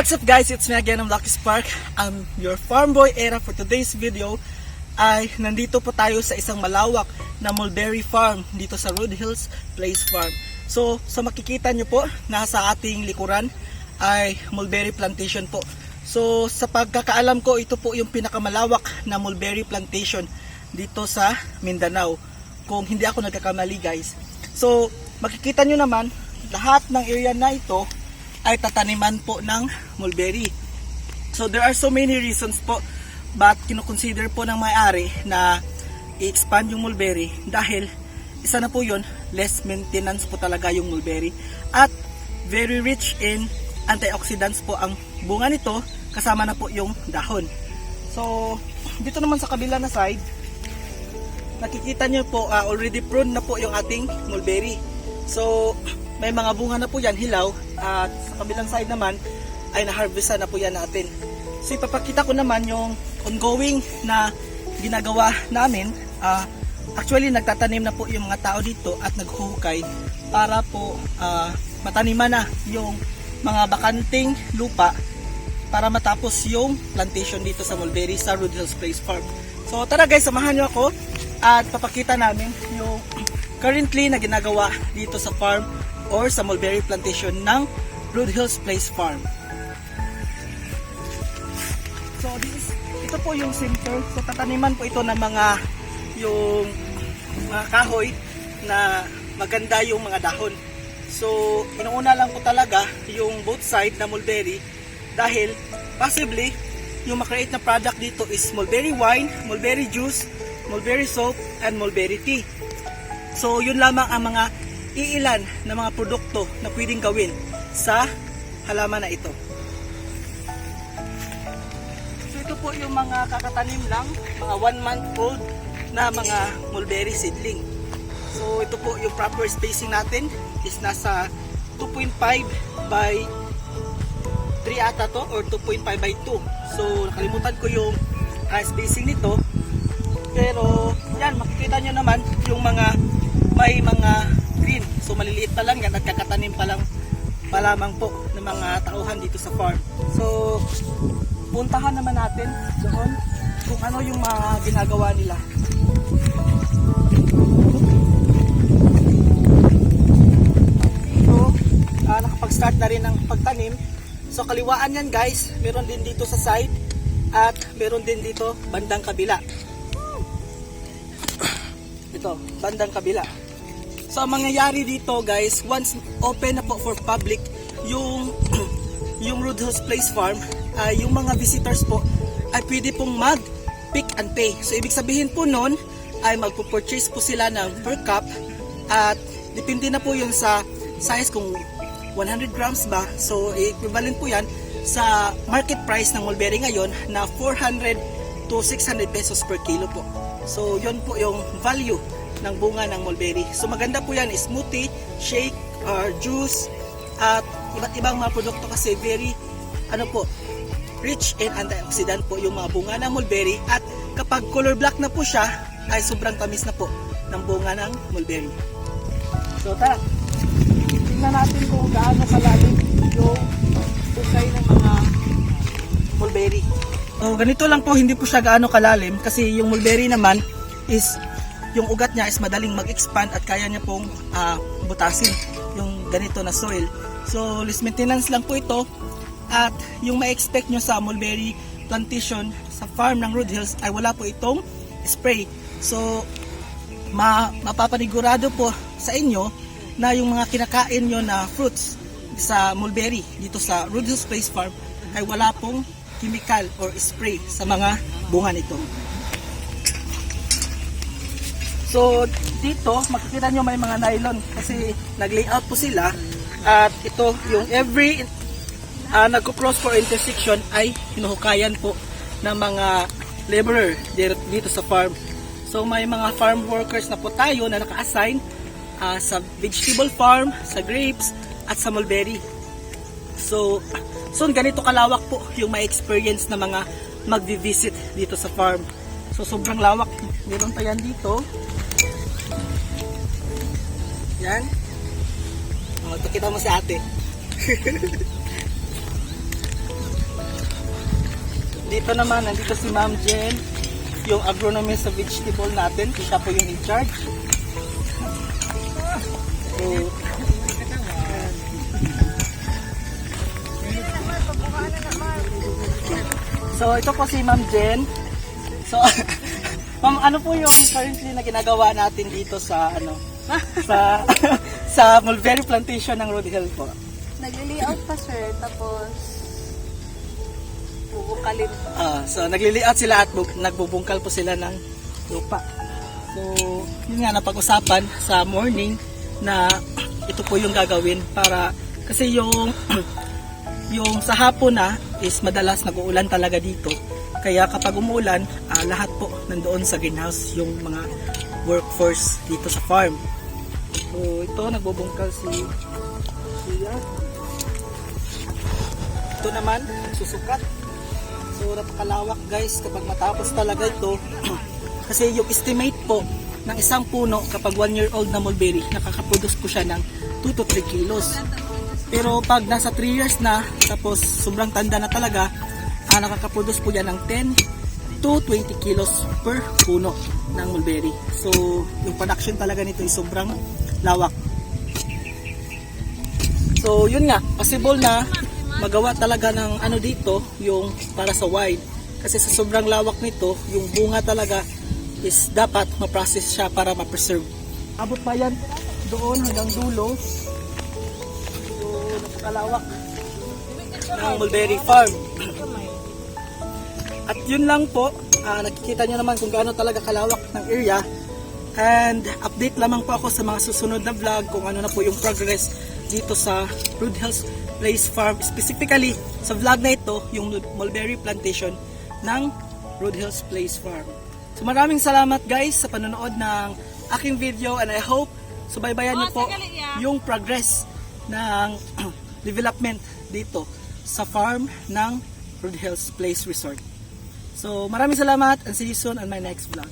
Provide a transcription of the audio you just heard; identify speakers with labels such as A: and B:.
A: What's up guys, it's me again, I'm Lucky Spark. I'm your farm boy era. For today's video ay nandito po tayo sa isang malawak na mulberry farm dito sa Rude Hills Place Farm. So sa makikita nyo po, nasa ating likuran ay mulberry plantation po. So sa pagkakaalam ko, ito po yung pinakamalawak na mulberry plantation dito sa Mindanao, kung hindi ako nagkakamali guys. So makikita nyo naman, lahat ng area na ito ay tataniman po ng mulberry. So there are so many reasons po but kinoconsider po ng may-ari na i-expand yung mulberry, dahil isa na po yun, less maintenance po talaga yung mulberry at very rich in antioxidants po ang bunga nito, kasama na po yung dahon. So dito naman sa kabila na side, nakikita nyo po already prune na po yung ating mulberry. So may mga bunga na po yan, hilaw, at sa kabilang side naman ay na-harvestan na po yan natin. So ipapakita ko naman yung ongoing na ginagawa namin. Actually nagtatanim na po yung mga tao dito at naghuhukay para po mataniman na yung mga bakanting lupa para matapos yung plantation dito sa mulberry sa Rude Hills Place Farm. So tara guys, samahan nyo ako at papakita namin yung currently na ginagawa dito sa farm or sa mulberry plantation ng Rude Hills Place Farm. So ito po yung center. So tataniman po ito ng yung mga kahoy na maganda yung mga dahon. So inuuna lang po talaga yung both side na mulberry, dahil possibly yung makreate na product dito is mulberry wine, mulberry juice, mulberry soap, and mulberry tea. So yun lamang ang mga iilan na mga produkto na pwedeng gawin sa halaman na ito. So ito po yung mga kakatanim lang, mga 1 month old na mga mulberry seedling. So ito po yung proper spacing natin is nasa 2.5 by 3 ata to, or 2.5 by 2. So nakalimutan ko yung spacing nito, pero yan, makikita nyo naman yung may mga green. So maliliit pa lang yan at kakatanim pa lamang po ng mga tauhan dito sa farm. So puntahan naman natin doon kung ano yung mga ginagawa nila. So nakapag-start na rin ng pagtanim. So kaliwaan yan guys, meron din dito sa side at meron din dito bandang kabila. Ito, bandang kabila. So ang mangyayari dito guys, once open na po for public yung Rude Hills Place Farm, yung mga visitors po ay pwede pong mag pick and pay. So ibig sabihin po nun ay magpo-purchase po sila ng per cup, at depende na po yun sa size, kung 100 grams ba. So equivalent po yan sa market price ng mulberry ngayon na 400 to 600 pesos per kilo po. So yun po yung value ng bunga ng mulberry. So maganda po yan, smoothie, shake, or juice, at iba't ibang mga produkto, kasi very rich in antioxidant po yung mga bunga ng mulberry, at kapag color black na po siya ay sobrang tamis na po ng bunga ng mulberry. So tara, tingnan natin kung gaano kalalim yung hukay ng mga mulberry. So ganito lang po, hindi po siya gaano kalalim, kasi yung mulberry naman is yung ugat niya is madaling mag-expand at kaya niya pong butasin yung ganito na soil. So less maintenance lang po ito, at yung ma-expect nyo sa mulberry plantation sa farm ng Rude Hills ay wala po itong spray. So mapapanigurado po sa inyo na yung mga kinakain nyo na fruits sa mulberry dito sa Rude Hills Place Farm ay wala pong chemical or spray sa mga bunga nito. So dito makikita nyo may mga nylon, kasi nag-layout po sila, at ito yung every nagko-cross for intersection ay hinuhukayan po ng mga laborer dito sa farm. So may mga farm workers na po tayo na naka-assign sa vegetable farm, sa grapes, at sa mulberry. So ganito kalawak po yung may experience na mga magvi-visit dito sa farm. So sobrang lawak. Meron pa yan dito. Yan. Magpakita mo sa ate. dito naman, nandito si Ma'am Jen, yung agronomist sa vegetable natin. Kita po yung in charge. So ito po si Ma'am Jen. So, Ma'am, ano po yung currently na ginagawa natin dito sa sa sa mulberry plantation ng Road Hill po?
B: Nagli-layout pa sir, tapos bubukalin.
A: So nagli-layout sila at nagbubungkal po sila ng lupa. So, yun nga napag-usapan sa morning na ito po yung gagawin para kasi yung yung sa hapon na is madalas nag-uulan talaga dito. Kaya kapag umuulan, lahat po nandoon sa greenhouse yung mga workforce dito sa farm. So ito nagbubungkal si siya. Ito naman susukat. So napakalawak guys kapag matapos talaga ito. Kasi yung estimate po ng isang puno kapag 1 year old na mulberry, nakakaproduce po siya ng 2 to 3 kilos. Pero pag nasa 3 years na, tapos sobrang tanda na talaga, nakakaproduce po yan ng 10 to 20 kilos per puno ng mulberry. So, yung production talaga nito ay sobrang lawak. So, yun nga, possible na magawa talaga ng ano dito, yung para sa wine. Kasi sa sobrang lawak nito, yung bunga talaga is dapat ma-process siya para ma-preserve. Abot pa yan doon hanggang dulo. So, napakalawak ng mulberry farm. At yun lang po, nakikita nyo naman kung gaano talaga kalawak ng area. And update lamang po ako sa mga susunod na vlog kung ano na po yung progress dito sa Road Hills Place Farm. Specifically, sa vlog na ito, yung mulberry plantation ng Road Hills Place Farm. So maraming salamat guys sa panonood ng aking video and I hope subaybayan nyo po yung progress ng development dito sa farm ng Road Hills Place Resort. So maraming salamat and see you soon on my next vlog.